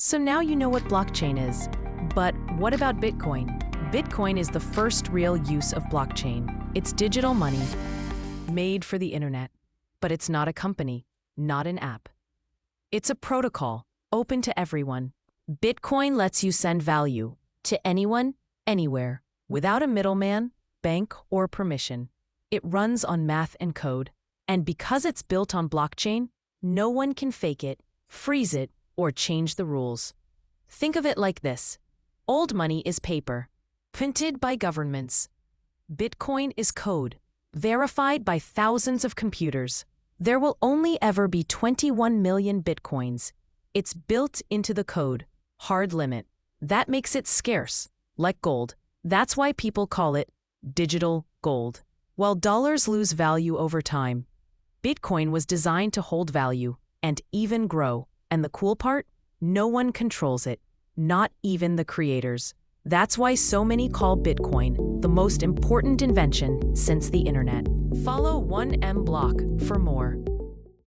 So now you know what blockchain is. But what about Bitcoin? Bitcoin is the first real use of blockchain. It's digital money made for the internet. But it's not a company, not an app. It's a protocol, open to everyone. Bitcoin lets you send value to anyone, anywhere, without a middleman, bank, or permission. It runs on math and code. And because it's built on blockchain, no one can fake it, freeze it, or change the rules. Think of it like this. Old money is paper, printed by governments. Bitcoin is code, verified by thousands of computers. There will only ever be 21 million Bitcoins. It's built into the code, hard limit. That makes it scarce, like gold. That's why people call it digital gold. While dollars lose value over time, Bitcoin was designed to hold value and even grow. And the cool part? No one controls it, not even the creators. That's why so many call Bitcoin the most important invention since the internet. Follow 1M Block for more.